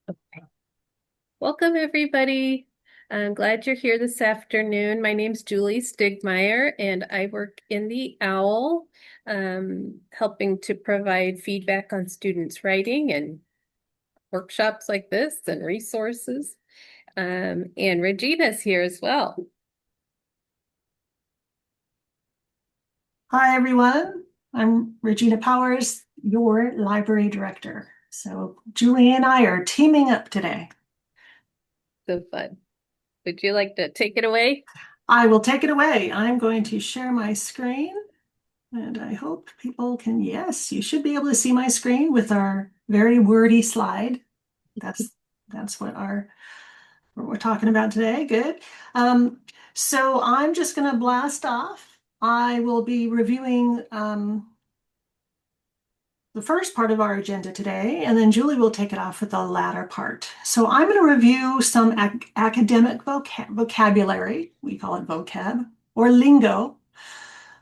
Okay. Welcome, everybody. I'm glad you're here this afternoon. My name's Julie Stigmeyer, and I work in the OWL, helping to provide feedback on students' writing and workshops like this and resources. And Regina's here as well. Hi, everyone. I'm Regina Powers, your library director. So Julie and I are teaming up today. So fun. Would you like to take it away? I will take it away. I'm going to share my screen, and I hope people can, yes, you should be able to see my screen with our very wordy slide. That's that's what we're talking about today. Good. Um, so I'm just going to blast off. I will be reviewing the first part of our agenda today, and then Julie will take it off with the latter part. So I'm going to review some academic vocabulary, we call it vocab, or lingo,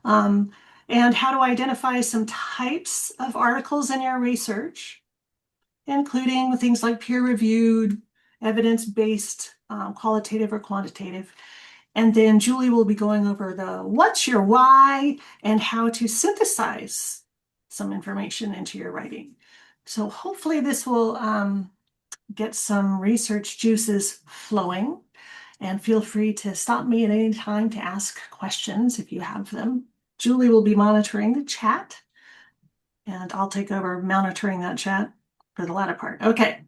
um, and how to identify some types of articles in your research, including things like peer-reviewed, evidence-based, qualitative or quantitative. And then Julie will be going over the what's your why and how to synthesize some information into your writing. So hopefully this will get some research juices flowing. And feel free to stop me at any time to ask questions if you have them. Julie will be monitoring the chat, and I'll take over monitoring that chat for the latter part. Okay.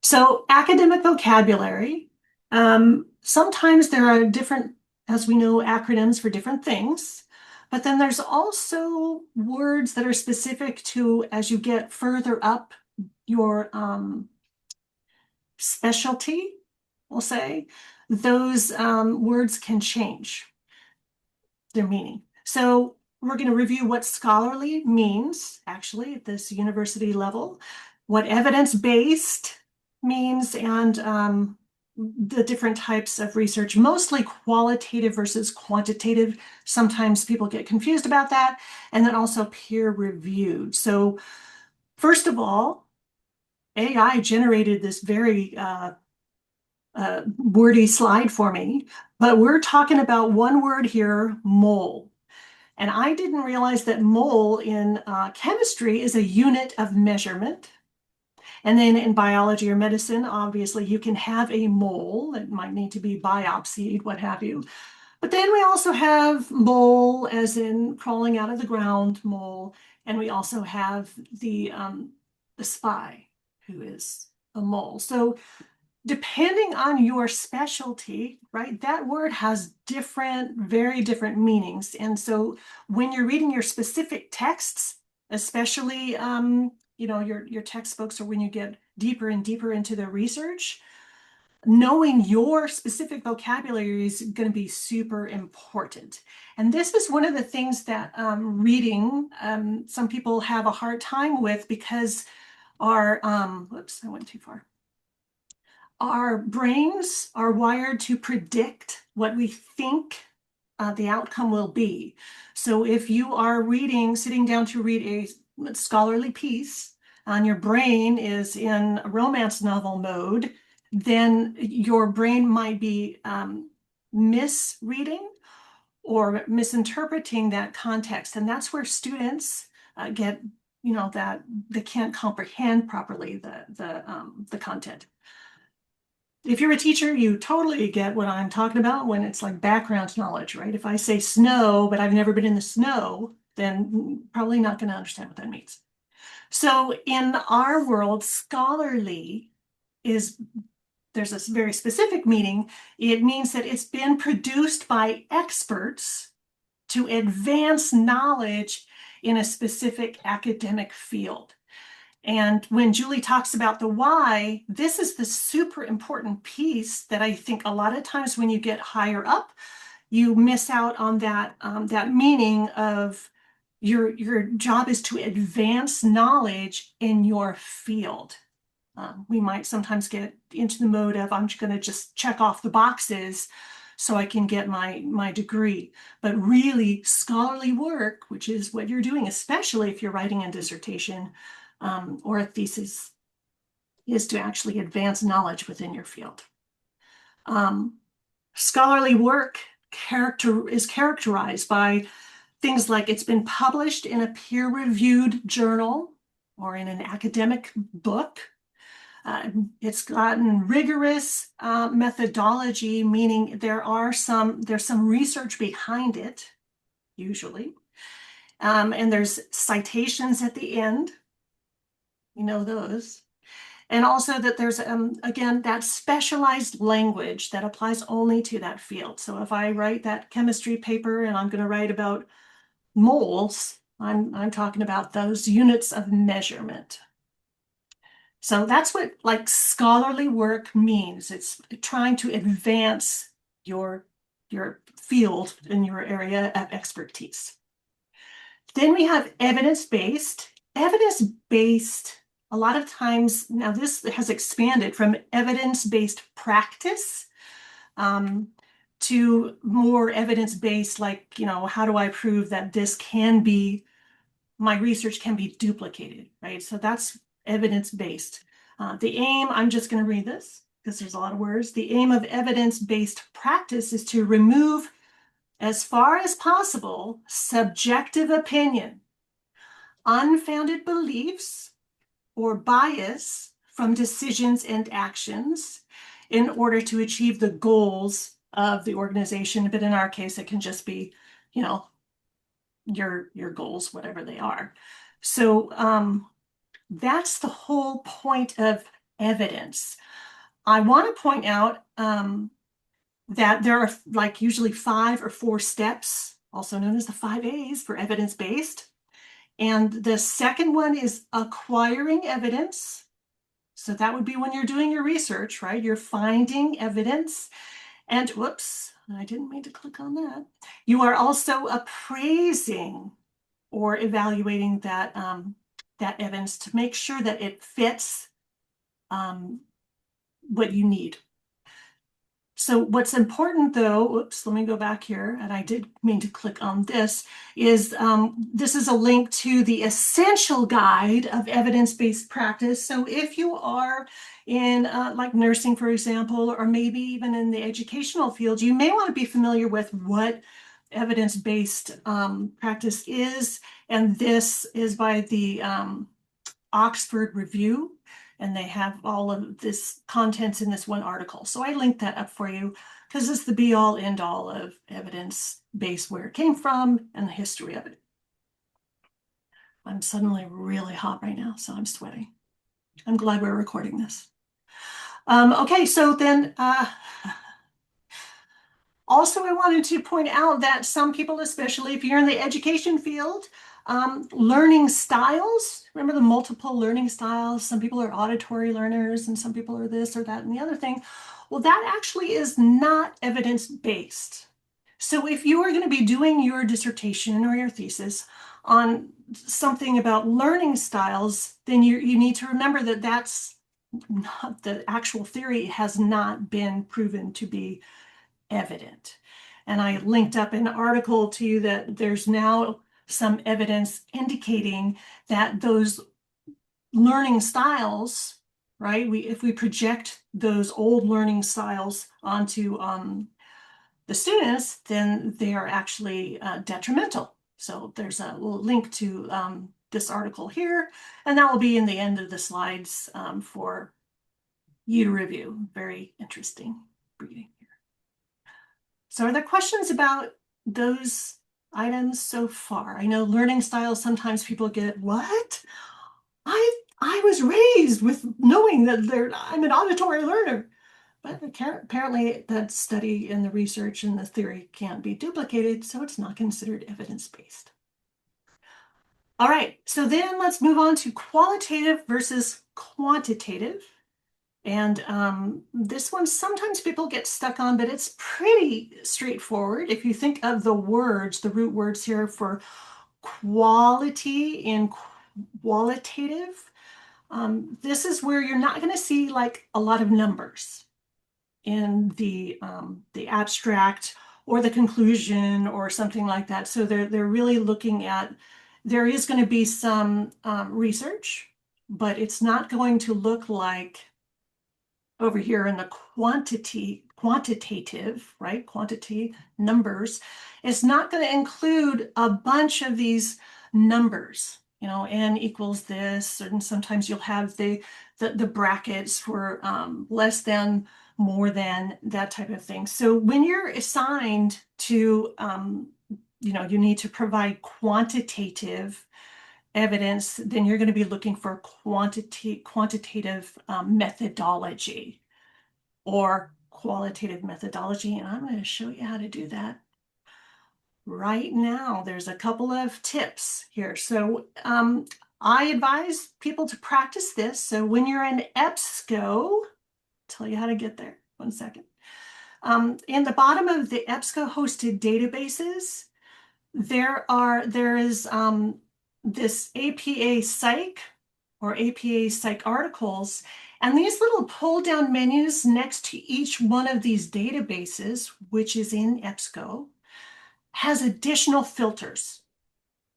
So academic vocabulary, sometimes there are different, as we know, acronyms for different things, but then there's also words that are specific to as you get further up your specialty, we'll say, those words can change their meaning. So we're going to review what scholarly means, actually, at this university level, what evidence-based means, and the different types of research, mostly qualitative versus quantitative. Sometimes people get confused about that. And then also peer-reviewed. So first of all, AI generated this very wordy slide for me, but we're talking about one word here, mole. And I didn't realize that mole in chemistry is a unit of measurement. And then in biology or medicine, obviously, you can have a mole that might need to be biopsied, what have you. But then we also have mole, as in crawling out of the ground mole. And we also have the spy, who is a mole. So depending on your specialty, right, that word has different, very different meanings. And so when you're reading your specific texts, especially your textbooks, or when you get deeper and deeper into the research, knowing your specific vocabulary is going to be super important. And this is one of the things that reading, some people have a hard time with, because our, whoops, I went too far. Our brains are wired to predict what we think the outcome will be. So if you are sitting down to read a scholarly piece, and your brain is in romance novel mode, then your brain might be misreading or misinterpreting that context. And that's where students get, that they can't comprehend properly the content. If you're a teacher, you totally get what I'm talking about when it's like background knowledge, right? If I say snow, but I've never been in the snow, then probably not going to understand what that means. So in our world, scholarly is, there's a very specific meaning. It means that it's been produced by experts to advance knowledge in a specific academic field. And when Julie talks about the why, this is the super important piece that I think a lot of times when you get higher up, you miss out on that meaning of your job is to advance knowledge in your field. We might sometimes get into the mode of I'm going to just check off the boxes so I can get my degree. But really, scholarly work, which is what you're doing, especially if you're writing a dissertation or a thesis, is to actually advance knowledge within your field. Um, Scholarly work is characterized by things like it's been published in a peer-reviewed journal or in an academic book. It's gotten rigorous methodology, meaning there's some research behind it, usually. And there's citations at the end. You know those. And also that there's, again, that specialized language that applies only to that field. So if I write that chemistry paper and I'm going to write about moles, I'm talking about those units of measurement. So that's what like scholarly work means. It's trying to advance your your field in your area of expertise. Then we have evidence-based. Evidence-based, a lot of times, now this has expanded from evidence-based practice um, to more evidence-based, like, how do I prove that my research can be duplicated, right? So that's evidence-based. The aim, I'm just going to read this because there's a lot of words. The aim of evidence-based practice is to remove, as far as possible, subjective opinion, unfounded beliefs, or bias from decisions and actions in order to achieve the goals of the organization. But in our case, it can just be, you know, your goals, whatever they are. So that's the whole point of evidence. I want to point out that there are like usually 5 or 4 steps, also known as the 5 A's for evidence-based. And the second one is acquiring evidence. So that would be when you're doing your research, right? You're finding evidence. And whoops, I didn't mean to click on that. You are also appraising or evaluating that evidence to make sure that it fits what you need. So what's important though, oops, let me go back here, and I did mean to click on this, is this is a link to the essential guide of evidence-based practice. So if you are in like nursing, for example, or maybe even in the educational field, you may want to be familiar with what evidence-based practice is. And this is by the Oxford Review, and they have all of this contents in this one article. So I linked that up for you because it's the be all end all of evidence based, where it came from and the history of it. I'm suddenly really hot right now, so I'm sweating. I'm glad we're recording this. Okay, so then also, I wanted to point out that some people, especially if you're in the education field, learning styles, remember the multiple learning styles? Some people are auditory learners and some people are this or that and the other thing. Well, that actually is not evidence-based. So if you are going to be doing your dissertation or your thesis on something about learning styles, then you need to remember that that's not, the actual theory has not been proven to be evident. And I linked up an article to you that there's now some evidence indicating that those learning styles, right? If we project those old learning styles onto the students, then they are actually detrimental. So there's a link to this article here, and that will be in the end of the slides for you to review. Very interesting reading. So are there questions about those items so far? I know learning styles, sometimes people get, what? I was raised with knowing that I'm an auditory learner. But apparently that study and the research and the theory can't be duplicated, so it's not considered evidence-based. All right, so then let's move on to qualitative versus quantitative. And this one, sometimes people get stuck on, but it's pretty straightforward. If you think of the words, the root words here for quality and qualitative, this is where you're not going to see like a lot of numbers in the abstract or the conclusion or something like that. So they're really looking at, there is going to be some research, but it's not going to look like over here in the quantitative, right? Quantity numbers. It's not going to include a bunch of these numbers, n equals this, and sometimes you'll have the brackets for less than, more than, that type of thing. So when you're assigned to, you need to provide quantitative evidence, then you're going to be looking for quantitative methodology or qualitative methodology. And I'm going to show you how to do that right now. There's a couple of tips here. So I advise people to practice this. So when you're in EBSCO, tell you how to get there. 1 second. In the bottom of the EBSCO hosted databases, there is this APA Psych or APA Psych articles, and these little pull down menus next to each one of these databases, which is in EBSCO, has additional filters.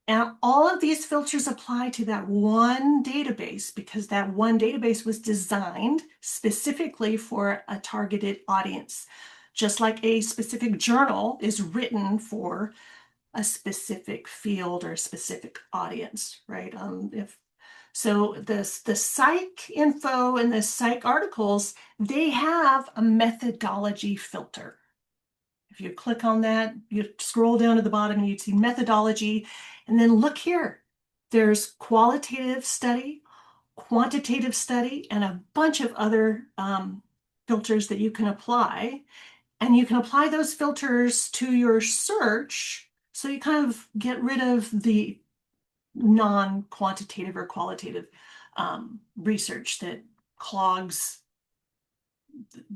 And all of these filters apply to that one database because that one database was designed specifically for a targeted audience, just like a specific journal is written for a specific field or a specific audience, right? If so, the psych info and the psych articles, they have a methodology filter. If you click on that, you scroll down to the bottom and you'd see methodology, and then look here. There's qualitative study, quantitative study, and a bunch of other filters that you can apply. And you can apply those filters to your search. So you kind of get rid of the non-quantitative or qualitative research that clogs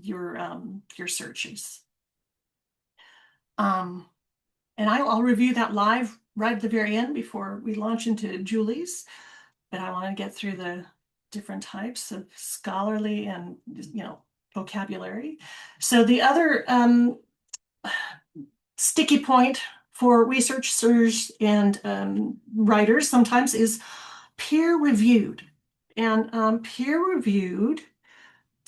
your searches. And I'll review that live right at the very end before we launch into Julie's. But I want to get through the different types of scholarly and vocabulary. So the other sticky point for researchers and writers sometimes is peer-reviewed. And peer-reviewed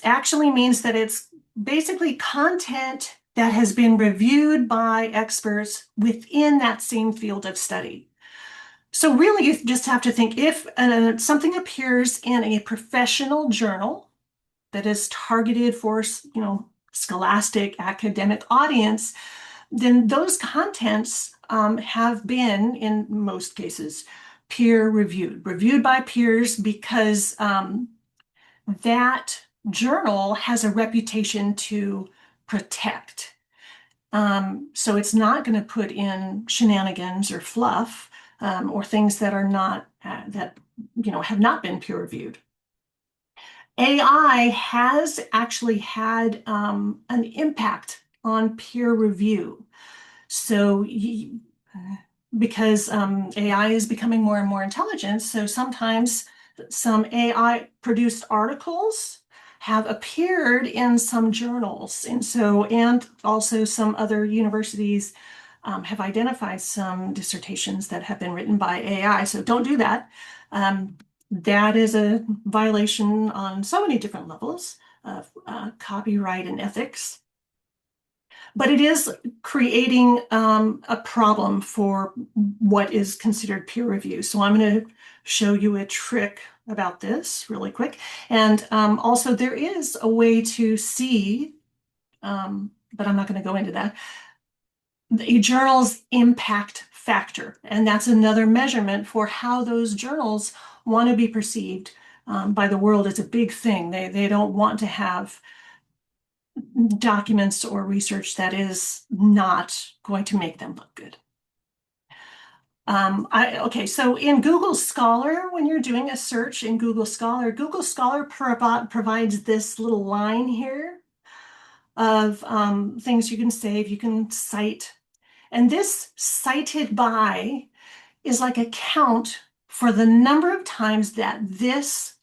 actually means that it's basically content that has been reviewed by experts within that same field of study. So really, you just have to think if something appears in a professional journal that is targeted for, scholastic academic audience, then those contents have been, in most cases, peer reviewed by peers because that journal has a reputation to protect. So it's not going to put in shenanigans or fluff or things that are not have not been peer reviewed. AI has actually had an impact on peer review. So because AI is becoming more and more intelligent, so sometimes some AI produced articles have appeared in some journals. And also some other universities have identified some dissertations that have been written by AI. So don't do that. That is a violation on so many different levels of copyright and ethics. But it is creating a problem for what is considered peer review. So I'm going to show you a trick about this really quick. And also there is a way to see, but I'm not going to go into that, a journal's impact factor. And that's another measurement for how those journals want to be perceived by the world as a big thing. They don't want to have documents or research that is not going to make them look good. Okay, so in Google Scholar, when you're doing a search in Google Scholar provides this little line here of things you can save, you can cite. And this cited by is like a count for the number of times that this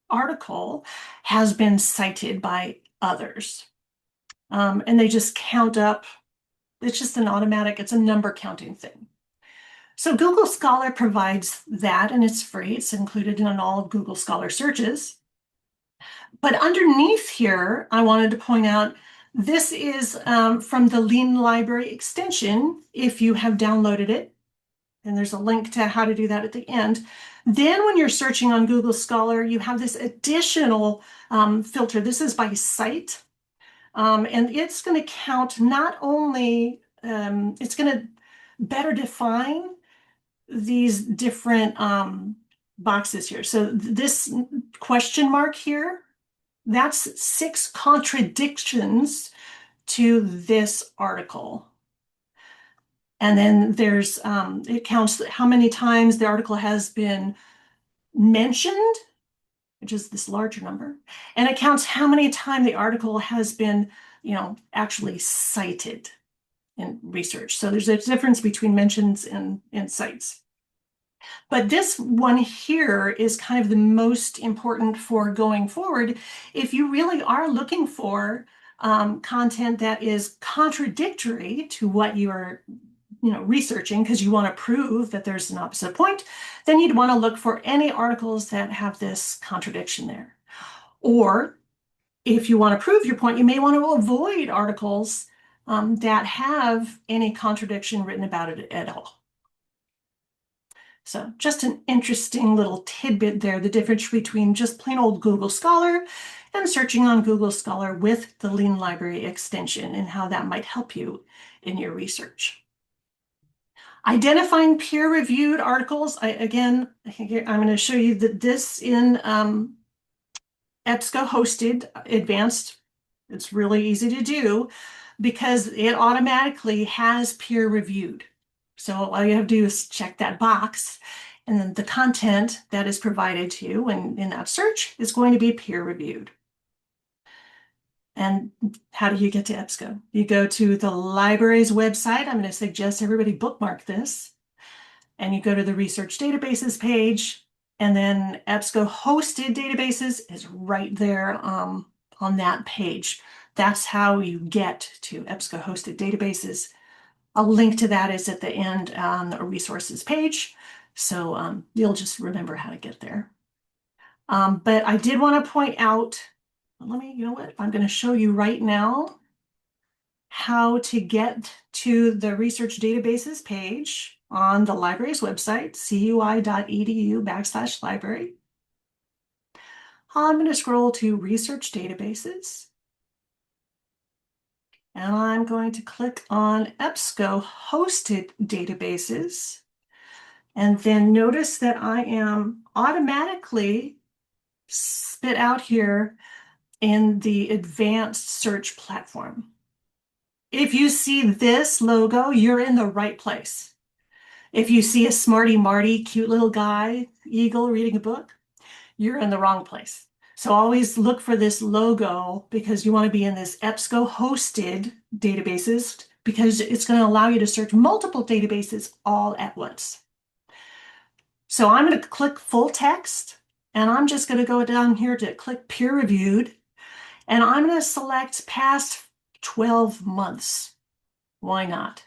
article has been cited by others. And they just count up. It's just an automatic, it's a number counting thing. So Google Scholar provides that and it's free. It's included in all of Google Scholar searches. But underneath here, I wanted to point out this is from the Lean Library extension, if you have downloaded it. And there's a link to how to do that at the end. Then when you're searching on Google Scholar, you have this additional filter. This is by site. And it's going to count not only, it's going to better define these different boxes here. So this question mark here, that's 6 contradictions to this article. And then there's, it counts how many times the article has been mentioned, which is this larger number. And it counts how many times the article has been, actually cited in research. So there's a difference between mentions and cites. But this one here is kind of the most important for going forward. If you really are looking for content that is contradictory to what you are researching because you want to prove that there's an opposite point, then you'd want to look for any articles that have this contradiction there. Or if you want to prove your point, you may want to avoid articles that have any contradiction written about it at all. So just an interesting little tidbit there, the difference between just plain old Google Scholar and searching on Google Scholar with the Lean Library extension and how that might help you in your research. Identifying peer-reviewed articles. I'm going to show you that this in EBSCO hosted advanced. It's really easy to do because it automatically has peer-reviewed. So all you have to do is check that box, and then the content that is provided to you in that search is going to be peer-reviewed. And how do you get to EBSCO? You go to the library's website. I'm going to suggest everybody bookmark this. And you go to the research databases page, and then EBSCO hosted databases is right there on that page. That's how you get to EBSCO hosted databases. A link to that is at the end on the resources page. So you'll just remember how to get there. But I did want to point out, you know what? I'm going to show you right now how to get to the research databases page on the library's website, cui.edu/library. I'm going to scroll to research databases. And I'm going to click on EBSCO hosted databases. And then notice that I am automatically spit out here in the advanced search platform. If you see this logo, you're in the right place. If you see a smarty Marty, cute little guy, eagle reading a book, you're in the wrong place. So always look for this logo because you want to be in this EBSCO hosted databases because it's going to allow you to search multiple databases all at once. So I'm going to click full text, and I'm just going to go down here to click peer reviewed, and I'm going to select past 12 months. Why not?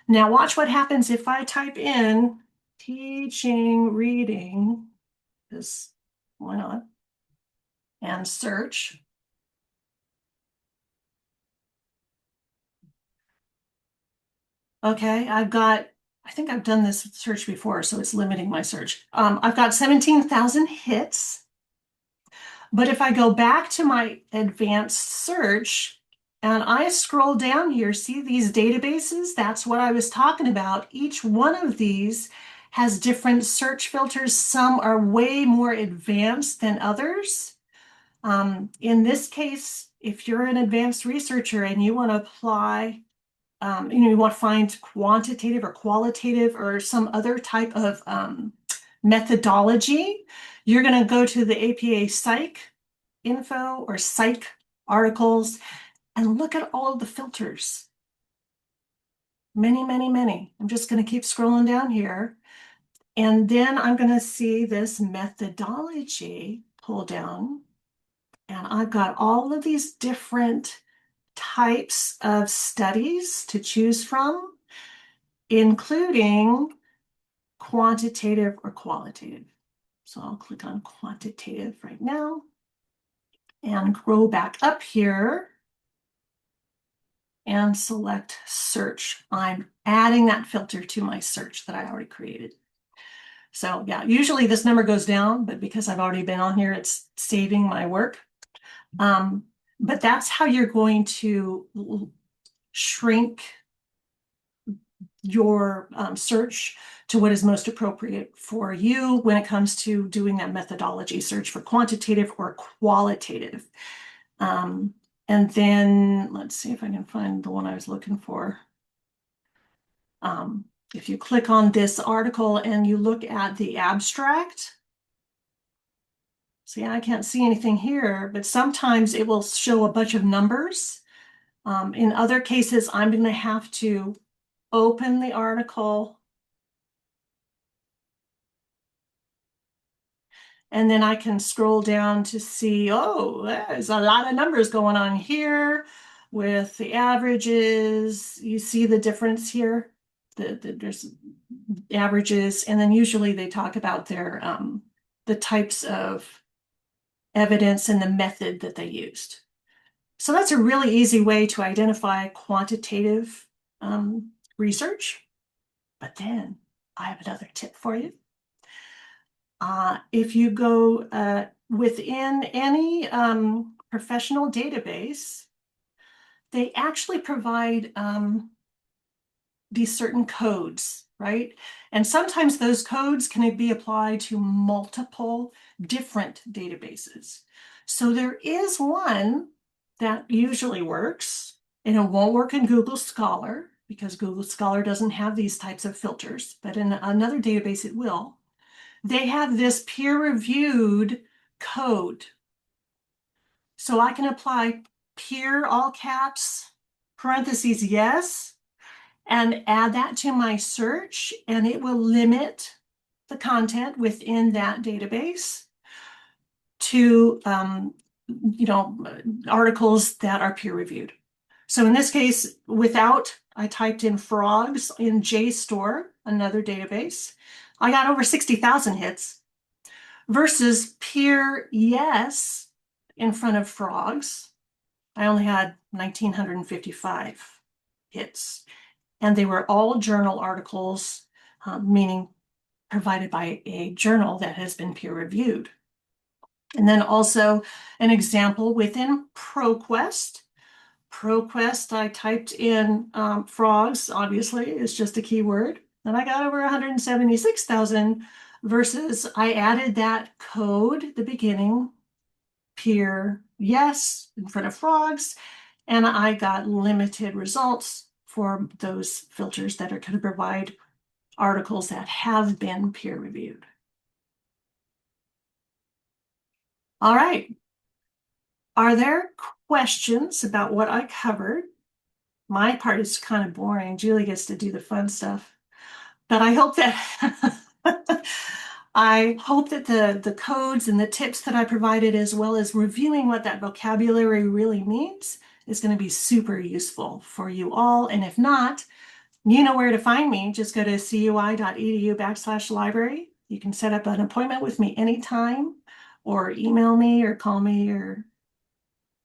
Now watch what happens if I type in teaching reading, because why not? And search. Okay, I think I've done this search before, so it's limiting my search. I've got 17,000 hits. But if I go back to my advanced search and I scroll down here, see these databases? That's what I was talking about. Each one of these has different search filters. Some are way more advanced than others. In this case, if you're an advanced researcher and you want to apply, you want to find quantitative or qualitative or some other type of methodology, you're going to go to the APA Psych info or psych articles and look at all of the filters. Many, many, many. I'm just going to keep scrolling down here. And then I'm going to see this methodology pull down. And I've got all of these different types of studies to choose from, including quantitative or qualitative. So I'll click on quantitative right now and go back up here and select search. I'm adding that filter to my search that I already created. So yeah, usually this number goes down, but because I've already been on here, it's saving my work. Um, but that's how you're going to shrink your search to what is most appropriate for you when it comes to doing that methodology search for quantitative or qualitative. Um, and then let's see if I can find the one I was looking for. If you click on this article and you look at the abstract, see, I can't see anything here, but sometimes it will show a bunch of numbers. In other cases, I'm going to have to open the article and then I can scroll down to see, oh, there's a lot of numbers going on here with the averages. You see the difference here? There's averages, and then usually they talk about the types of evidence and the method that they used. So that's a really easy way to identify quantitative research. But then I have another tip for you. If you go within any professional database, they actually provide these certain codes, right? And sometimes those codes can be applied to multiple different databases. So there is one that usually works, and it won't work in Google Scholar because Google Scholar doesn't have these types of filters, but in another database it will. They have this peer-reviewed code. So I can apply peer, all caps, parentheses, yes, and add that to my search, and it will limit the content within that database to articles that are peer reviewed. So in this case, I typed in frogs in JSTOR, another database. I got over 60,000 hits versus peer yes in front of frogs. I only had 1,955 hits. And they were all journal articles, meaning provided by a journal that has been peer reviewed. And then also an example within ProQuest. ProQuest, I typed in frogs, obviously, is just a keyword. And I got over 176,000 versus I added that code at the beginning, peer yes, in front of frogs, and I got limited results for those filters that are going to provide articles that have been peer reviewed. All right. Are there questions about what I covered? My part is kind of boring. Julie gets to do the fun stuff. But I hope that I hope that the codes and the tips that I provided, as well as reviewing what that vocabulary really means, is going to be super useful for you all. And if not, you know where to find me. Just go to cui.edu/library. You can set up an appointment with me anytime, or email me, or call me, or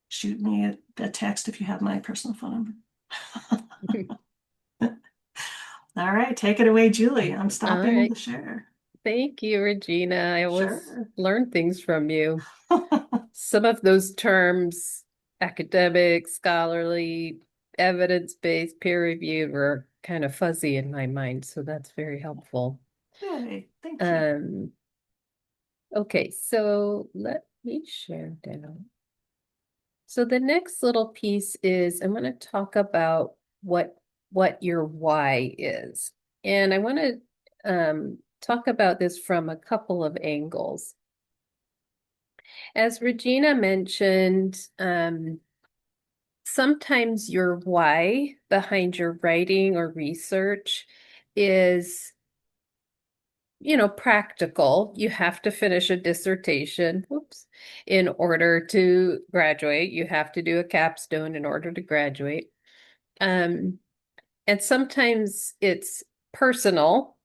shoot me a text if you have my personal phone number. All right, take it away, Julie. I'm All stopping right. the share. Thank you, Regina. I always Sure. learn things from you. Some of those terms, academic, scholarly, evidence-based, peer-reviewed, were kind of fuzzy in my mind, so that's very helpful. Yay, thank you. Um, okay, so let me share down. So the next little piece is I'm going to talk about what your why is. And I want to talk about this from a couple of angles. As Regina mentioned, sometimes your why behind your writing or research is, practical. You have to finish a dissertation, whoops, in order to graduate. You have to do a capstone in order to graduate. And sometimes it's personal.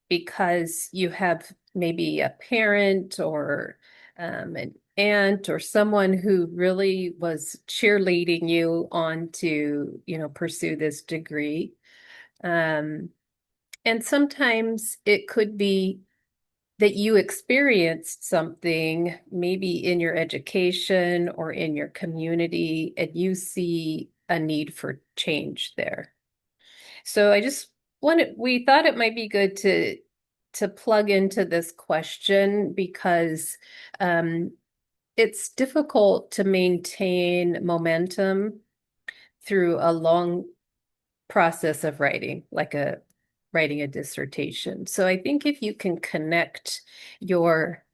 because you have maybe a parent or an aunt or someone who really was cheerleading you on to, pursue this degree. Um, and sometimes it could be that you experienced something maybe in your education or in your community, and you see a need for change there. So we thought it might be good to plug into this question because um, it's difficult to maintain momentum through a long process of writing a dissertation. So I think if you can connect your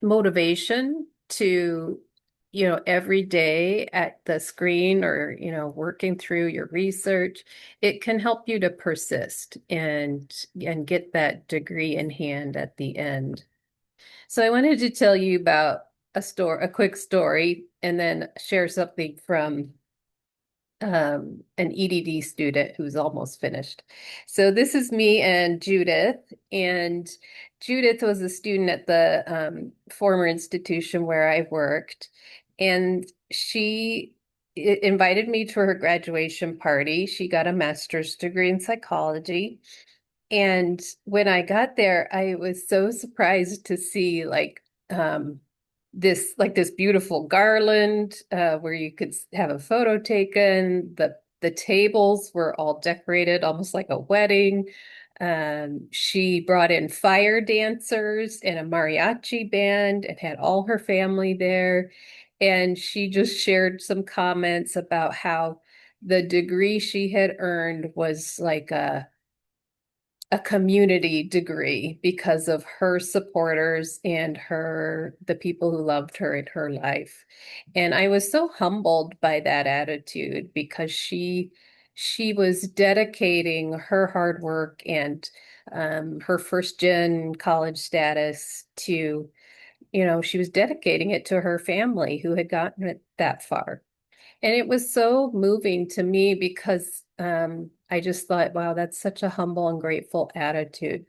motivation to, every day at the screen or, working through your research, it can help you to persist and get that degree in hand at the end. So I wanted to tell you about a quick story, and then share something from an EDD student who's almost finished. So this is me and Judith, and Judith was a student at the former institution where I worked, and she invited me to her graduation party. She got a master's degree in psychology, and when I got there, I was so surprised to see um this beautiful garland where you could have a photo taken. The tables were all decorated almost like a wedding. She brought in fire dancers and a mariachi band and had all her family there. And she just shared some comments about how the degree she had earned was like a community degree because of her supporters and the people who loved her in her life. And I was so humbled by that attitude because she was dedicating her hard work and her first gen college status to, she was dedicating it to her family who had gotten it that far. And it was so moving to me because I just thought, wow, that's such a humble and grateful attitude.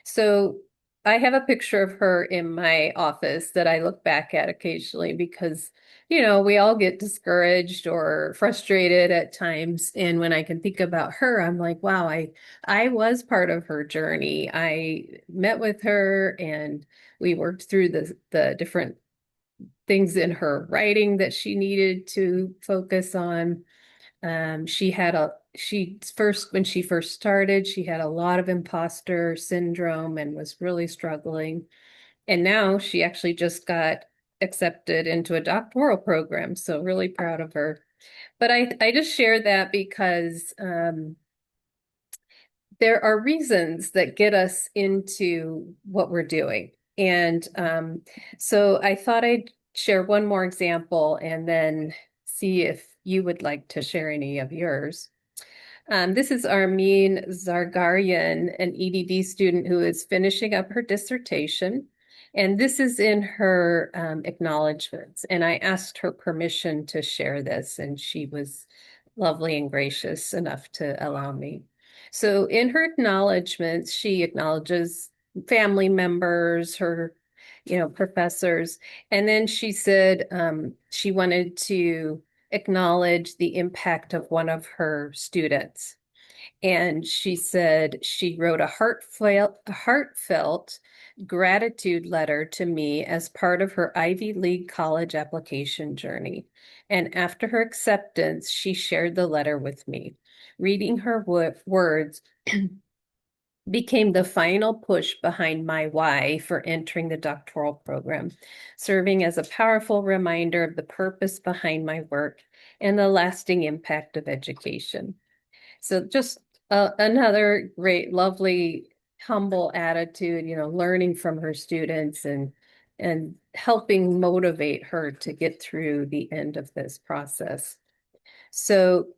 So I have a picture of her in my office that I look back at occasionally because, we all get discouraged or frustrated at times. And when I can think about her, I'm like, wow, I was part of her journey. I met with her and we worked through the different things in her writing that she needed to focus on. When she first started, she had a lot of imposter syndrome and was really struggling. And now she actually just got accepted into a doctoral program. So really proud of her. But I just share that because there are reasons that get us into what we're doing. And so I thought I'd share one more example and then see if you would like to share any of yours. This is Armin Zargarian, an EDD student who is finishing up her dissertation. And this is in her acknowledgments. And I asked her permission to share this, and she was lovely and gracious enough to allow me. So in her acknowledgments, she acknowledges family members, her, professors. And then she said she wanted to acknowledge the impact of one of her students. And she said she wrote a heartfelt gratitude letter to me as part of her Ivy League college application journey. And after her acceptance, she shared the letter with me. Reading her words became the final push behind my why for entering the doctoral program, serving as a powerful reminder of the purpose behind my work and the lasting impact of education. So just another great, lovely, humble attitude, learning from her students and helping motivate her to get through the end of this process. So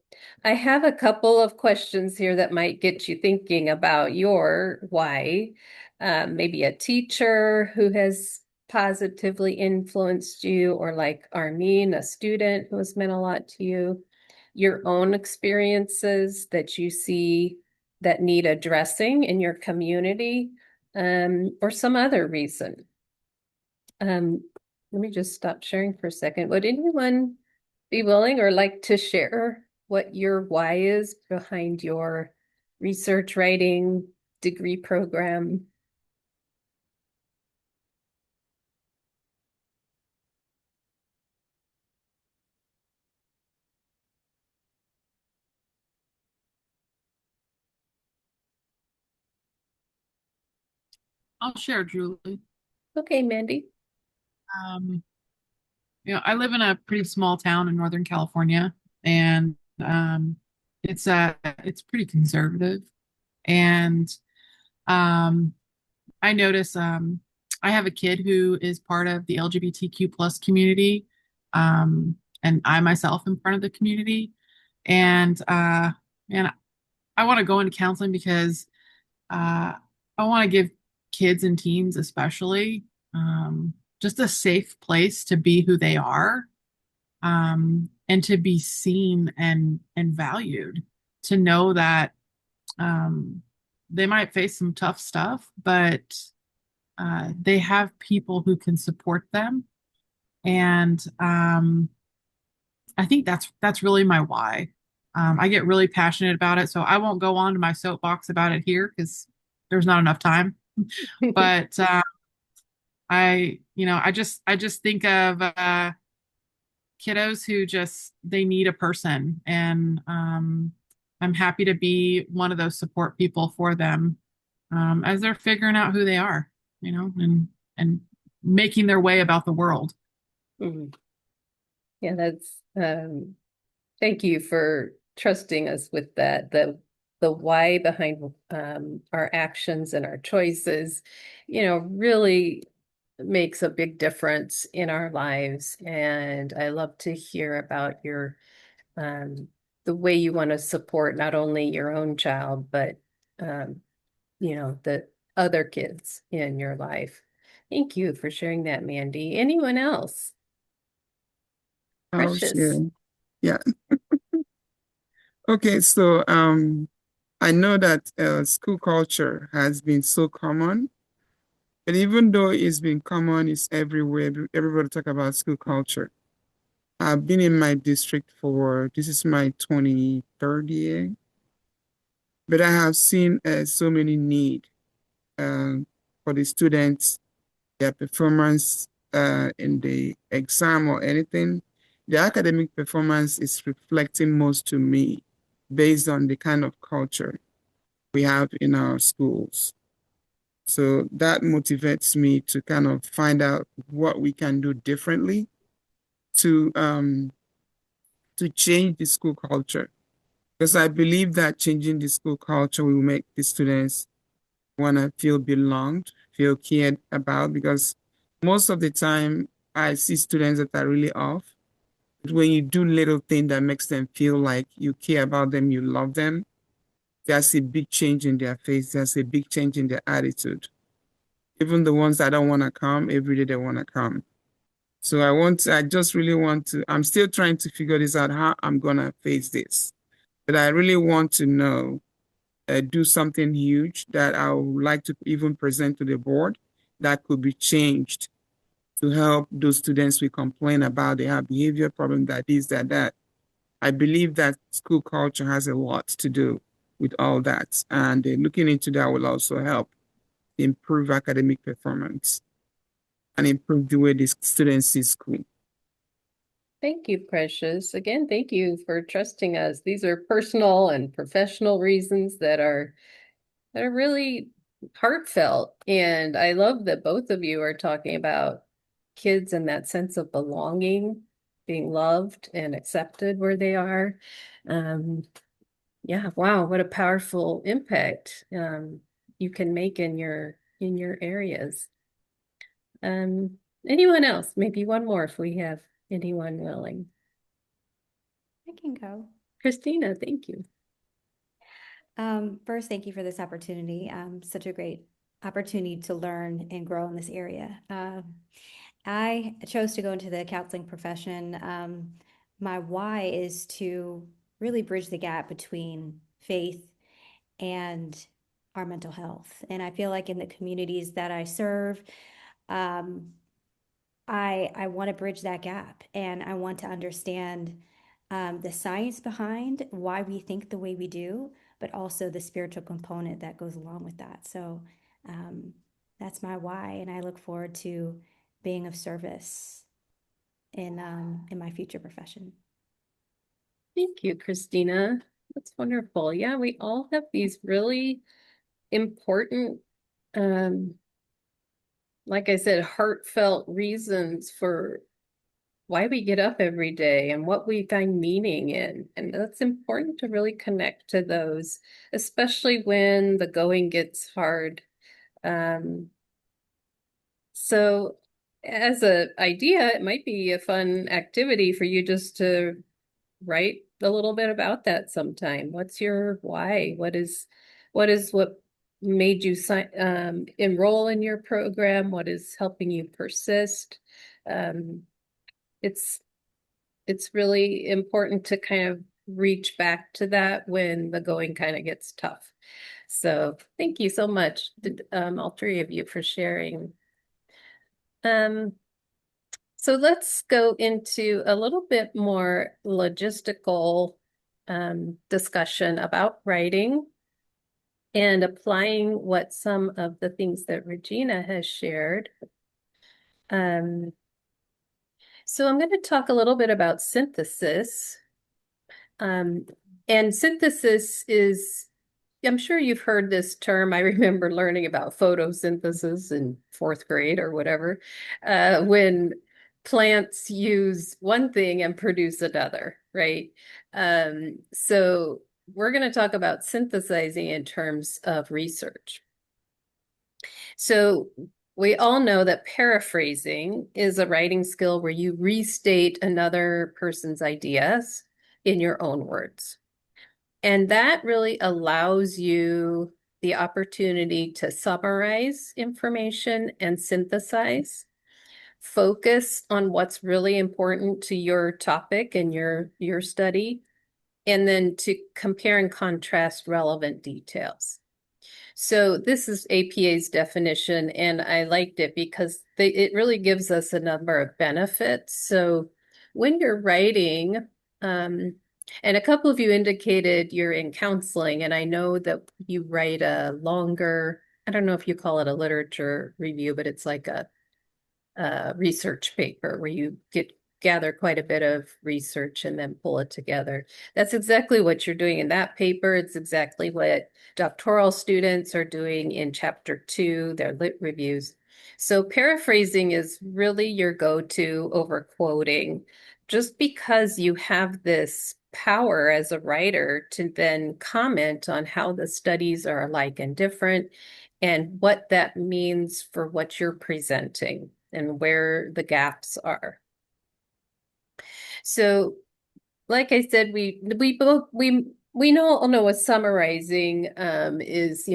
I have a couple of questions here that might get you thinking about your why. Maybe a teacher who has positively influenced you, or like Armin, a student who has meant a lot to you, your own experiences that you see that need addressing in your community, or some other reason. Um, Let me just stop sharing for a second. Would anyone be willing or like to share what your why is behind your research writing degree program? I'll share, Julie. Okay, Mandy. Um, I live in a pretty small town in Northern California, and it's pretty conservative. And um, I notice I have a kid who is part of the LGBTQ plus community, and I myself am part of the community. And I want to go into counseling because uh, I want to give kids and teens, especially, just a safe place to be who they are, and to be seen and valued. To know that um, they might face some tough stuff, but they have people who can support them, and I think that's really my why. I get really passionate about it, so I won't go on to my soapbox about it here because there's not enough time. But I just think of kiddos who just they need a person, and I'm happy to be one of those support people for them, as they're figuring out who they are, and making their way about the world. Mhm. Yeah, that's thank you for trusting us with that. The why behind our actions and our choices, really makes a big difference in our lives. And I love to hear about your um, the way you want to support not only your own child, but um, the other kids in your life. Thank you for sharing that, Mandy. Anyone else? Oh, Precious. sure. Yeah. Okay. So, I know that school culture has been so common, but even though it's been common, it's everywhere. Everybody talk about school culture. I've been in my district for this is my 23rd year, but I have seen so many need um, for the students, their performance in the exam or anything. The academic performance is reflecting most to me based on the kind of culture we have in our schools. So that motivates me to kind of find out what we can do differently to um, to change the school culture. Because I believe that changing the school culture will make the students want to feel belonged, feel cared about. Because most of the time, I see students that are really off. But when you do little thing that makes them feel like you care about them, you love them, there's a big change in their face. There's a big change in their attitude. Even the ones that don't want to come, every day they want to come. So I just really want to, I'm still trying to figure this out, how I'm going to face this. But I really want to know, do something huge that I would like to even present to the board that could be changed to help those students we complain about they have behavior problem, that is, that. I believe that school culture has a lot to do with all that. And looking into that will also help improve academic performance and improve the way the students see school. Thank you, Precious. Again, thank you for trusting us. These are personal and professional reasons that are really heartfelt. And I love that both of you are talking about kids and that sense of belonging, being loved and accepted where they are. Um, yeah, wow, what a powerful impact you can make in your areas. Um, Anyone else? Maybe one more if we have anyone willing. I can go. Christina, thank you. First, thank you for this opportunity. Such a great opportunity to learn and grow in this area. I chose to go into the counseling profession. My why is to really bridge the gap between faith and our mental health. And I feel like in the communities that I serve, I want to bridge that gap, and I want to understand the science behind why we think the way we do, but also the spiritual component that goes along with that. So um, that's my why, and I look forward to being of service in my future profession. Thank you, Christina. That's wonderful. Yeah, we all have these really important, um, like I said, heartfelt reasons for why we get up every day and what we find meaning in. And that's important to really connect to those, especially when the going gets hard. Um, so as an idea, it might be a fun activity for you just to write a little bit about that sometime. What's your why? What made you enroll in your program? What is helping you persist? Um, it's it's really important to kind of reach back to that when the going kind of gets tough. So thank you so much, all three of you, for sharing. Um, so let's go into a little bit more logistical discussion about writing and applying what some of the things that Regina has shared. Um, so I'm going to talk a little bit about synthesis. Um, and synthesis is, I'm sure you've heard this term. I remember learning about photosynthesis in fourth grade or whatever, when plants use one thing and produce another, right? So we're going to talk about synthesizing in terms of research. So we all know that paraphrasing is a writing skill where you restate another person's ideas in your own words. And that really allows you the opportunity to summarize information and synthesize, focus on what's really important to your topic and your study, and then to compare and contrast relevant details. So this is APA's definition, and I liked it because it really gives us a number of benefits. So when you're writing, and a couple of you indicated you're in counseling, and I know that you write a longer, I don't know if you call it a literature review, but it's like a research paper where you gather quite a bit of research and then pull it together. That's exactly what you're doing in that paper. It's exactly what doctoral students are doing in chapter 2, their lit reviews. So paraphrasing is really your go-to over quoting, just because you have this power as a writer to then comment on how the studies are alike and different and what that means for what you're presenting and where the gaps are. So, like I said, we both we know what summarizing is,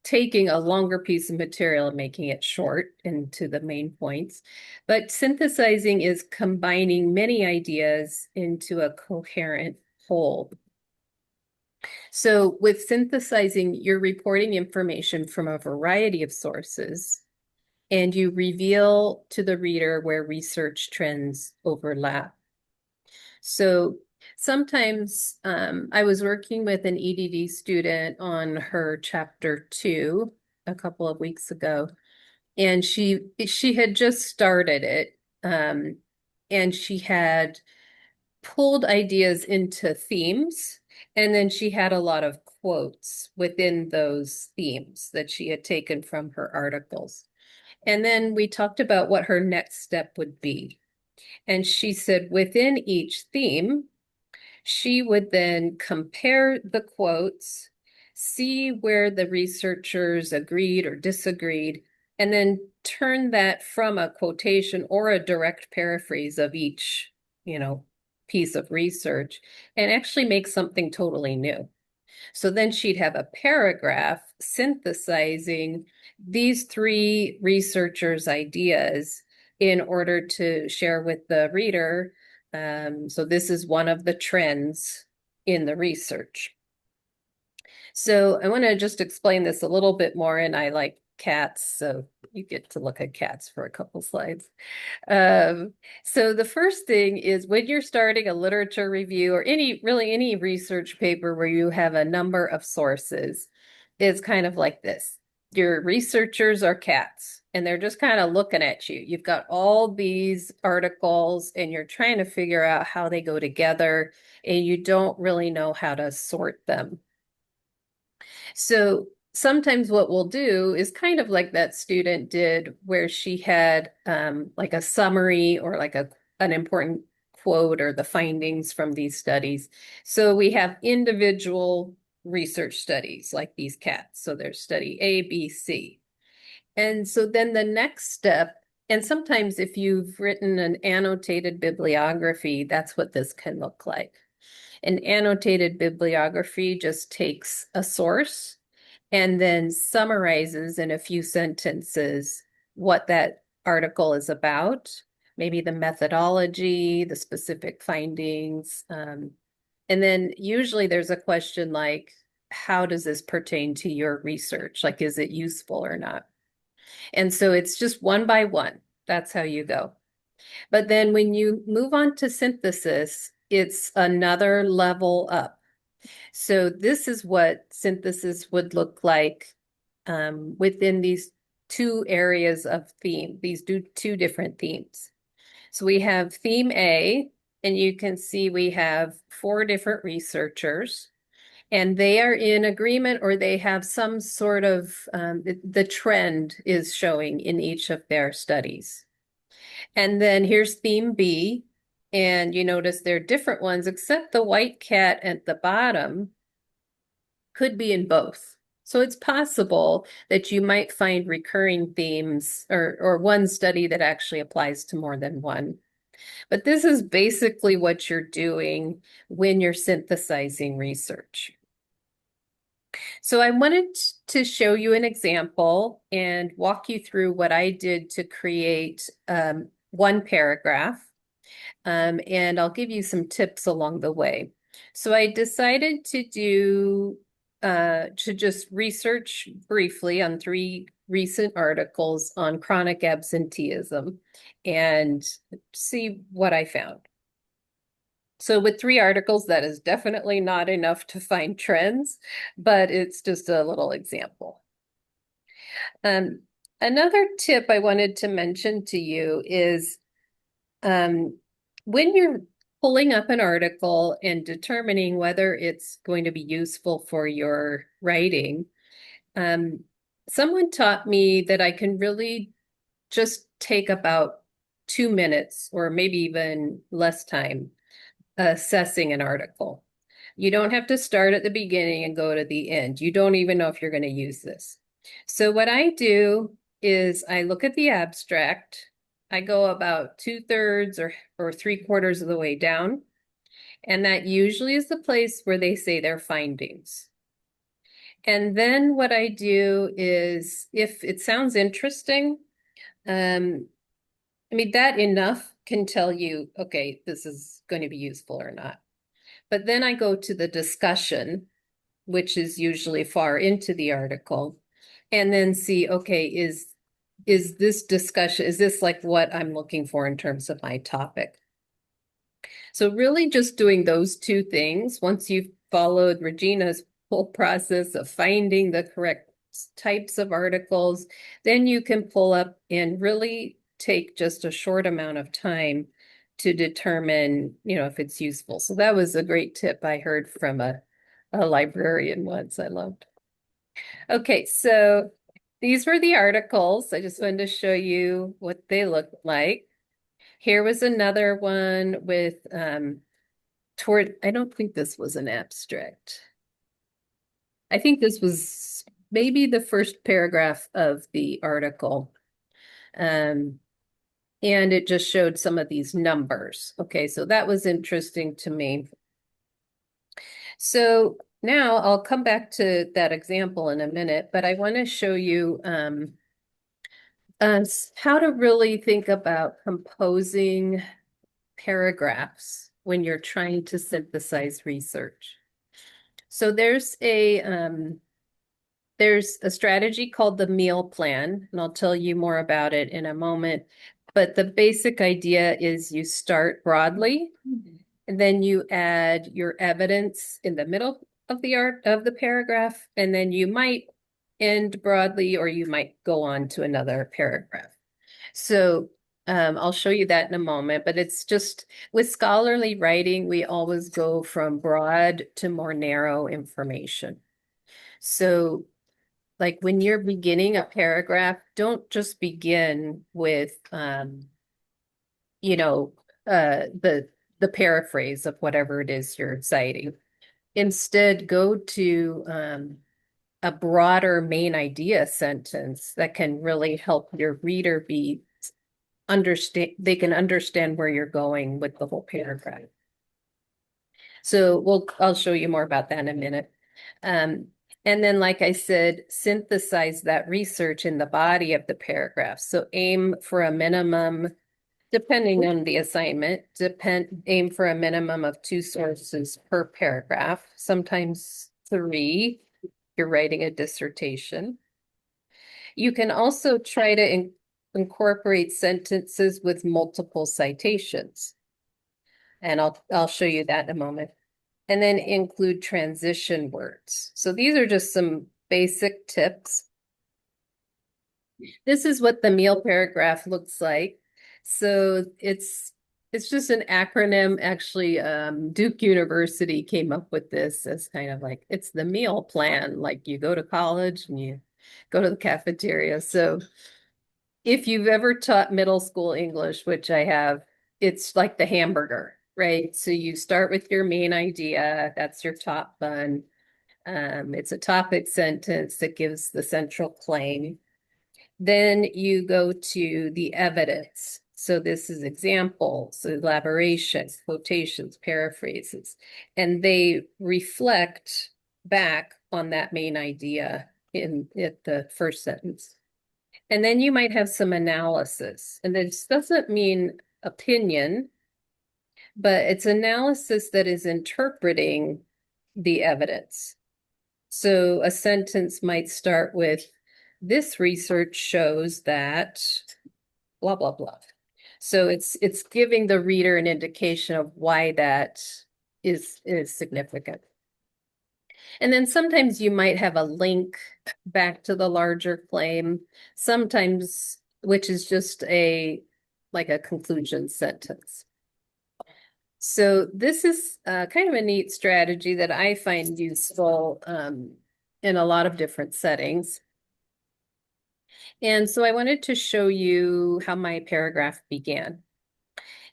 taking a longer piece of material and making it short into the main points. But synthesizing is combining many ideas into a coherent whole. So with synthesizing, you're reporting information from a variety of sources, and you reveal to the reader where research trends overlap. So sometimes I was working with an EDD student on her chapter 2 a couple of weeks ago, and she had just started it, and she had pulled ideas into themes, and then she had a lot of quotes within those themes that she had taken from her articles. And then we talked about what her next step would be. And she said within each theme, she would then compare the quotes, see where the researchers agreed or disagreed, and then turn that from a quotation or a direct paraphrase of each, piece of research and actually make something totally new. So then she'd have a paragraph synthesizing these three researchers' ideas in order to share with the reader. So this is one of the trends in the research. So I want to just explain this a little bit more, and I like cats, so you get to look at cats for a couple slides. Um, so the first thing is when you're starting a literature review or any research paper where you have a number of sources, it's kind of like this. Your researchers are cats and they're just kind of looking at you. You've got all these articles and you're trying to figure out how they go together and you don't really know how to sort them. So sometimes what we'll do is kind of like that student did where she had like a summary or like an important quote or the findings from these studies. So we have individual research studies like these cats. So there's study A, B, C. And so then the next step, and sometimes if you've written an annotated bibliography, that's what this can look like. An annotated bibliography just takes a source and then summarizes in a few sentences what that article is about, maybe the methodology, the specific findings. And then usually there's a question like, how does this pertain to your research? Like, is it useful or not? And so it's just one by one. That's how you go. But then when you move on to synthesis, it's another level up. So this is what synthesis would look like within these two areas of theme, these two different themes. So we have theme A, and you can see we have 4 different researchers, and they are in agreement or they have some sort of, the trend is showing in each of their studies. And then here's theme B, and you notice they're different ones, except the white cat at the bottom could be in both. So it's possible that you might find recurring themes or one study that actually applies to more than one. But this is basically what you're doing when you're synthesizing research. So I wanted to show you an example and walk you through what I did to create one paragraph. And I'll give you some tips along the way. So I decided to just research briefly on 3 recent articles on chronic absenteeism and see what I found. So with 3 articles, that is definitely not enough to find trends, but it's just a little example. Another tip I wanted to mention to you is when you're pulling up an article and determining whether it's going to be useful for your writing, someone taught me that I can really just take about 2 minutes or maybe even less time assessing an article. You don't have to start at the beginning and go to the end. You don't even know if you're going to use this. So what I do is I look at the abstract. I go about 2/3 or 3/4 of the way down. And that usually is the place where they say their findings. And then what I do is if it sounds interesting, I mean, that enough can tell you, okay, this is going to be useful or not. But then I go to the discussion, which is usually far into the article, and then see, okay, is this discussion, is this like what I'm looking for in terms of my topic? So really just doing those 2 things, once you've followed Regina's whole process of finding the correct types of articles, then you can pull up and really take just a short amount of time to determine, if it's useful. So that was a great tip I heard from a librarian once. I loved. Okay, so these were the articles. I just wanted to show you what they look like. Here was another one with I don't think this was an abstract. I think this was maybe the first paragraph of the article. And it just showed some of these numbers. Okay, so that was interesting to me. So now I'll come back to that example in a minute, but I want to show you how to really think about composing paragraphs when you're trying to synthesize research. So there's a strategy called the meal plan, and I'll tell you more about it in a moment. But the basic idea is you start broadly, and then you add your evidence in the middle of the paragraph, and then you might end broadly, or you might go on to another paragraph. So I'll show you that in a moment, but it's just with scholarly writing, we always go from broad to more narrow information. So like when you're beginning a paragraph, don't just begin with you know, the paraphrase of whatever it is you're citing. Instead, go to a broader main idea sentence that can really help your reader they can understand where you're going with the whole paragraph. So I'll show you more about that in a minute. Um, and then, like I said, synthesize that research in the body of the paragraph. So aim for a minimum, depending on the assignment, aim for a minimum of 2 sources per paragraph, sometimes 3. You're writing a dissertation. You can also try to incorporate sentences with multiple citations. And I'll show you that in a moment. And then include transition words. So these are just some basic tips. This is what the meal paragraph looks like. So it's just an acronym. Actually, Duke University came up with this as kind of like it's the meal plan. Like you go to college and you go to the cafeteria. So if you've ever taught middle school English, which I have, it's like the hamburger, right? So you start with your main idea, that's your top bun. It's a topic sentence that gives the central claim. Then you go to the evidence. So this is examples, elaborations, quotations, paraphrases, and they reflect back on that main idea in the first sentence. And then you might have some analysis. And this doesn't mean opinion, but it's analysis that is interpreting the evidence. So a sentence might start with, this research shows that blah, blah, blah. So it's giving the reader an indication of why that is significant. And then sometimes you might have a link back to the larger claim, sometimes, which is just like a conclusion sentence. So this is kind of a neat strategy that I find useful in a lot of different settings. And so I wanted to show you how my paragraph began.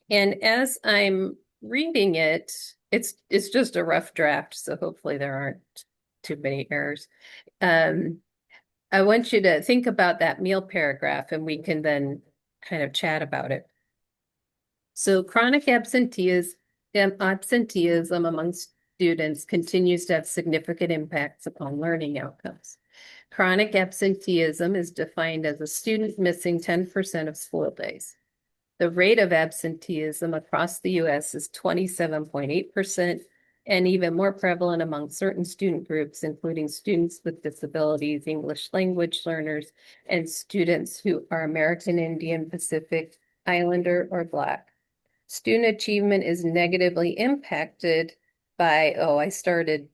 And as I'm reading it, it's just a rough draft, so hopefully there aren't too many errors. I want you to think about that meal paragraph and we can then kind of chat about it. So chronic absenteeism among students continues to have significant impacts upon learning outcomes. Chronic absenteeism is defined as a student missing 10% of school days. The rate of absenteeism across the US is 27.8%, and even more prevalent among certain student groups, including students with disabilities, English language learners, and students who are American Indian, Pacific Islander, or Black. Student achievement is negatively impacted by, I started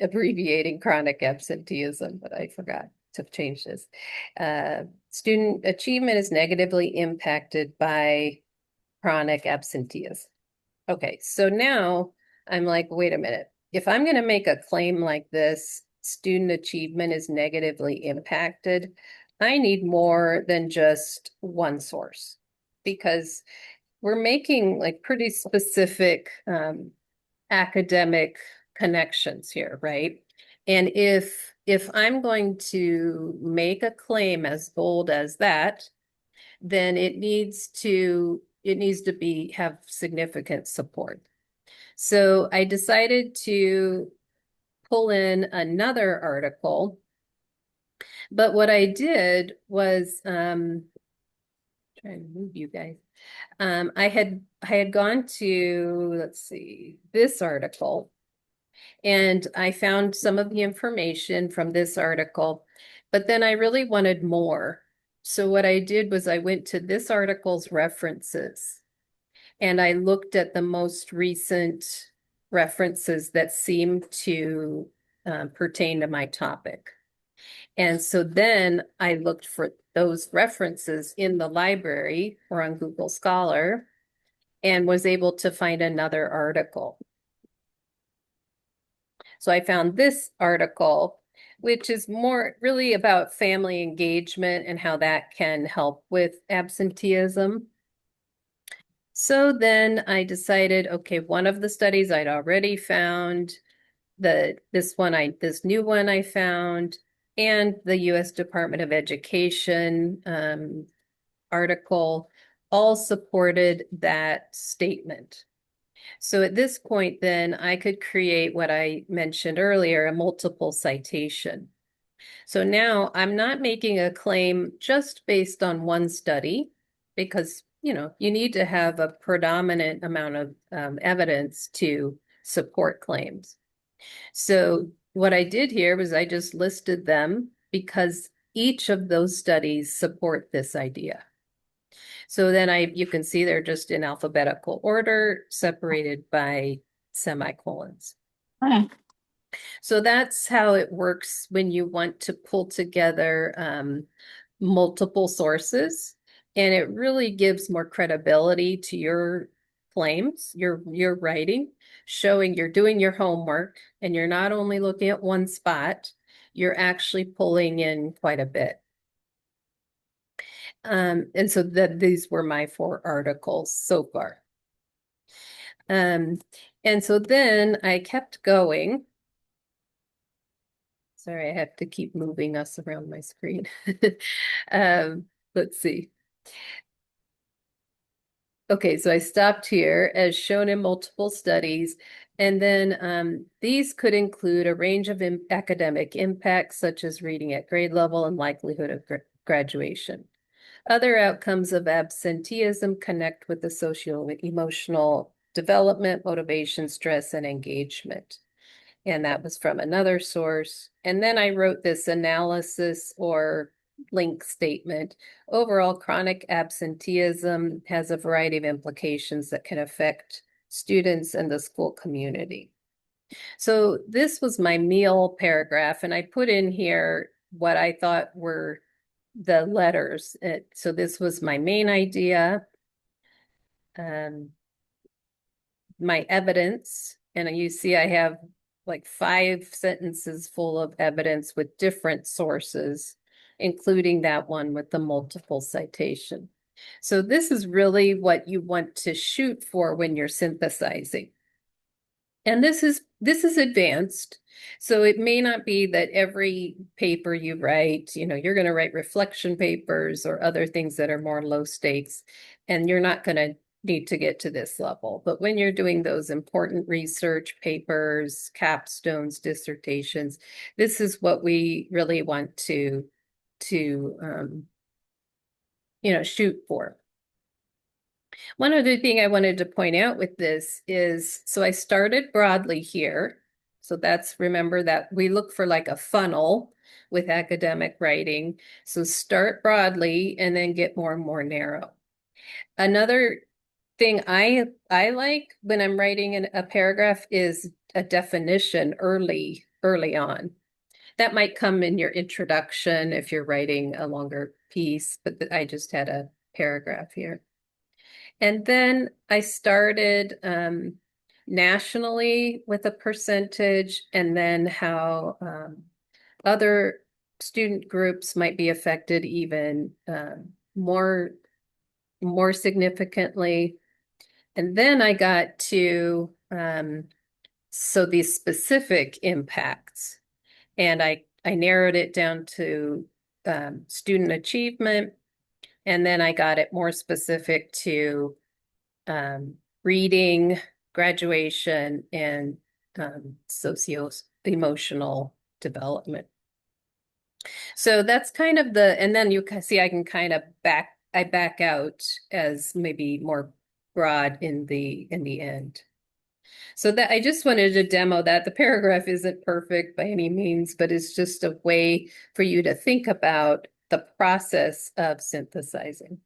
abbreviating chronic absenteeism, but I forgot to change this. Student achievement is negatively impacted by chronic absenteeism. Okay, so now I'm like, wait a minute. If I'm going to make a claim like this, student achievement is negatively impacted, I need more than just one source because we're making like pretty specific academic connections here, right? And if I'm going to make a claim as bold as that, then it needs to have significant support. So I decided to pull in another article, but what I did was trying to move you guys. I had gone to, let's see, this article, And I found some of the information from this article, but then I really wanted more. So what I did was I went to this article's references and I looked at the most recent references that seem to pertain to my topic. And so then I looked for those references in the library or on Google Scholar and was able to find another article. So I found this article, which is more really about family engagement and how that can help with absenteeism. So then I decided, okay, one of the studies I'd already found, this new one I found, and the U.S. Department of Education article all supported that statement. So at this point, then I could create what I mentioned earlier, a multiple citation. So now I'm not making a claim just based on one study because, you need to have a predominant amount of evidence to support claims. So what I did here was I just listed them because each of those studies support this idea. So then you can see they're just in alphabetical order, separated by semicolons. Hmm. So that's how it works when you want to pull together multiple sources, and it really gives more credibility to your claims, your writing, showing you're doing your homework and you're not only looking at one spot, you're actually pulling in quite a bit. And so these were my 4 articles so far. And so then I kept going. Sorry, I have to keep moving us around my screen. Let's see. Okay, so I stopped here as shown in multiple studies. And then these could include a range of academic impacts, such as reading at grade level and likelihood of graduation. Other outcomes of absenteeism connect with the socio-emotional development, motivation, stress, and engagement. And that was from another source. And then I wrote this analysis or link statement. Overall, chronic absenteeism has a variety of implications that can affect students and the school community. So this was my meal paragraph, and I put in here what I thought were the letters. So this was my main idea, my evidence, and you see I have like 5 sentences full of evidence with different sources, including that one with the multiple citation. So this is really what you want to shoot for when you're synthesizing. And this is advanced. So it may not be that every paper you write, you're going to write reflection papers or other things that are more low stakes, and you're not going to need to get to this level. But when you're doing those important research papers, capstones, dissertations, this is what we really want to shoot for. One other thing I wanted to point out with this is, so I started broadly here. So remember that we look for like a funnel with academic writing. So start broadly and then get more and more narrow. Another thing I like when I'm writing a paragraph is a definition early on. That might come in your introduction if you're writing a longer piece, but I just had a paragraph here. And then I started nationally with a percentage, and then how other student groups might be affected even more significantly. And then I got to so these specific impacts, and I narrowed it down to student achievement. And then I got it more specific to reading, graduation, and socio-emotional development. So that's kind of and then you can see I can kind of back out as maybe more broad in the end. So that I just wanted to demo that. The paragraph isn't perfect by any means, but it's just a way for you to think about the process of synthesizing.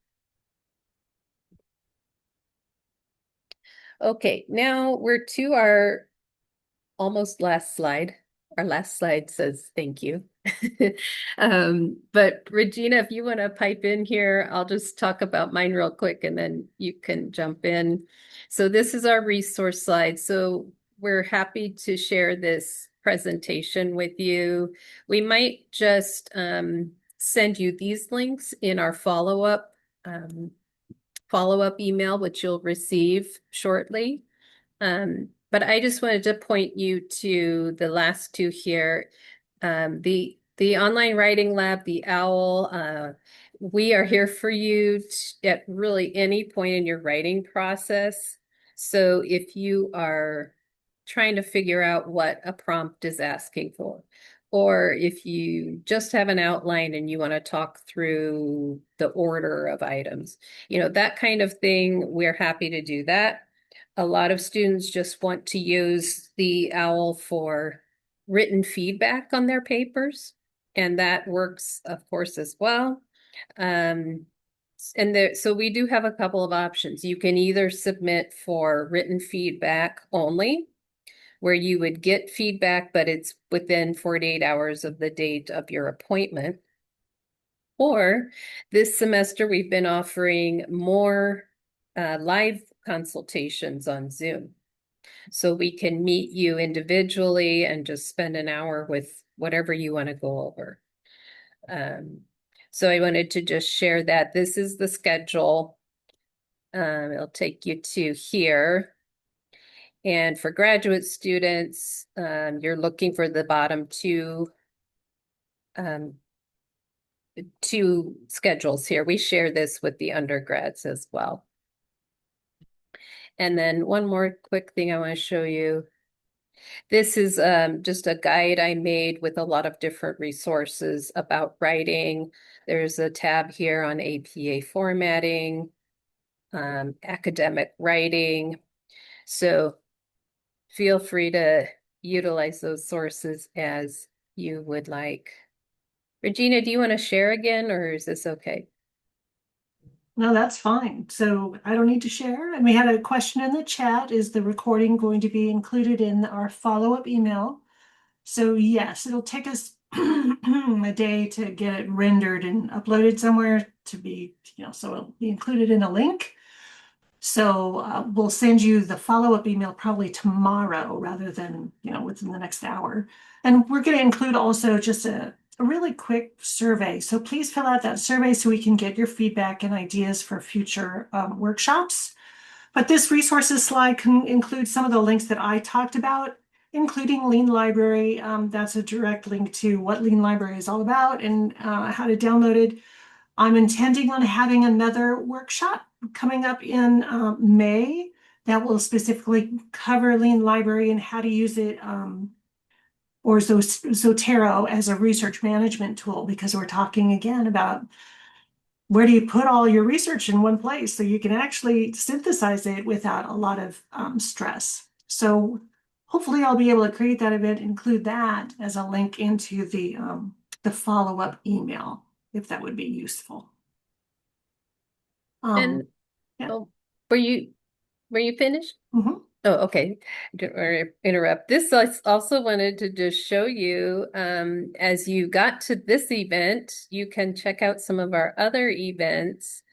Okay, now we're to our almost last slide. Our last slide says thank you. But Regina, if you want to pipe in here, I'll just talk about mine real quick and then you can jump in. So this is our resource slide. So we're happy to share this presentation with you. We might just send you these links in our um, follow-up email, which you'll receive shortly. But I just wanted to point you to the last two here. The online writing lab, the OWL, we are here for you at really any point in your writing process. So if you are trying to figure out what a prompt is asking for, or if you just have an outline and you want to talk through the order of items, that kind of thing, we're happy to do that. A lot of students just want to use the OWL for written feedback on their papers, and that works, of course, as well. So we do have a couple of options. You can either submit for written feedback only, where you would get feedback, but it's within 48 hours of the date of your appointment. Or this semester, we've been offering more live consultations on Zoom. So we can meet you individually and just spend an hour with whatever you want to go over. So I wanted to just share that. This is the schedule. It'll take you to here. And for graduate students, you're looking for the bottom two schedules here. We share this with the undergrads as well. And then one more quick thing I want to show you. This is just a guide I made with a lot of different resources about writing. There's a tab here on APA formatting, academic writing. So feel free to utilize those sources as you would like. Regina, do you want to share again, or is this okay? No, that's fine. So I don't need to share. And we had a question in the chat. Is the recording going to be included in our follow-up email? So yes, it'll take us a day to get it rendered and uploaded somewhere to be, so it'll be included in a link. So we'll send you the follow-up email probably tomorrow rather than, within the next hour. And we're going to include also just a really quick survey. So please fill out that survey so we can get your feedback and ideas for future workshops. But this resources slide can include some of the links that I talked about, including Lean Library. That's a direct link to what Lean Library is all about and how to download it. I'm intending on having another workshop coming up in May that will specifically cover Lean Library and how to use it, or Zotero as a research management tool, because we're talking again about where do you put all your research in one place so you can actually synthesize it without a lot of stress. So hopefully I'll be able to create that event, include that as a link into the follow-up email, if that would be useful. And Yeah. oh, were you finished? Mhm. Oh, okay. Or interrupt. This I also wanted to just show you, as you got to this event, you can check out some of our other events.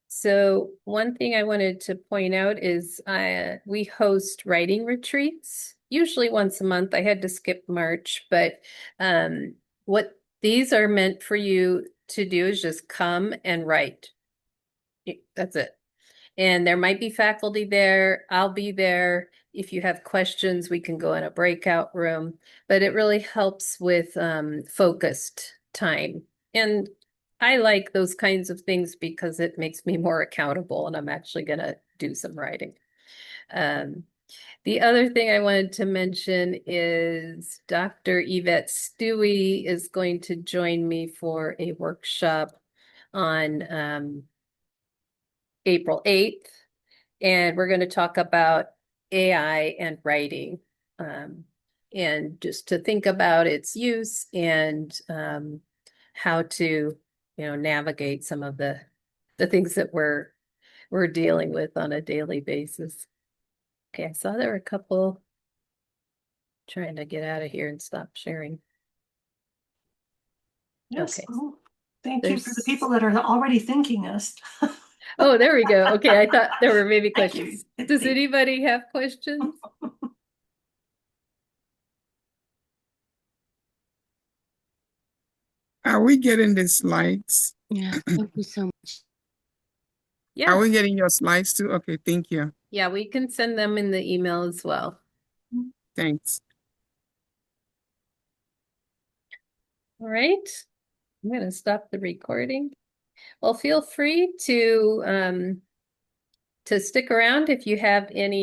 So one thing I wanted to point out is we host writing retreats, usually once a month. I had to skip March, but what these are meant for you to do is just come and write. That's it. And there might be faculty there. I'll be there. If you have questions, we can go in a breakout room, but it really helps with focused time. And I like those kinds of things because it makes me more accountable and I'm actually going to do some writing. The other thing I wanted to mention is Dr. Yvette Stewie is going to join me for a workshop on April 8th. and we're going to talk about AI and writing, and just to think about its use and how to, navigate some of the things that we're dealing with on a daily basis. Okay, I saw there were a couple trying to get out of here and stop sharing. Yes. Okay. Oh, thank you for the There's people that are already thanking us. Oh, there we go. Okay, I thought there were maybe Thank you. questions. Does anybody have questions? Are we getting the slides? Yeah, thank you so much. Yeah. Are we getting your slides too? Okay, thank you. Yeah, we can send them in the email as well. Thanks. All right. I'm going to stop the recording. Well, feel free to stick around if you have any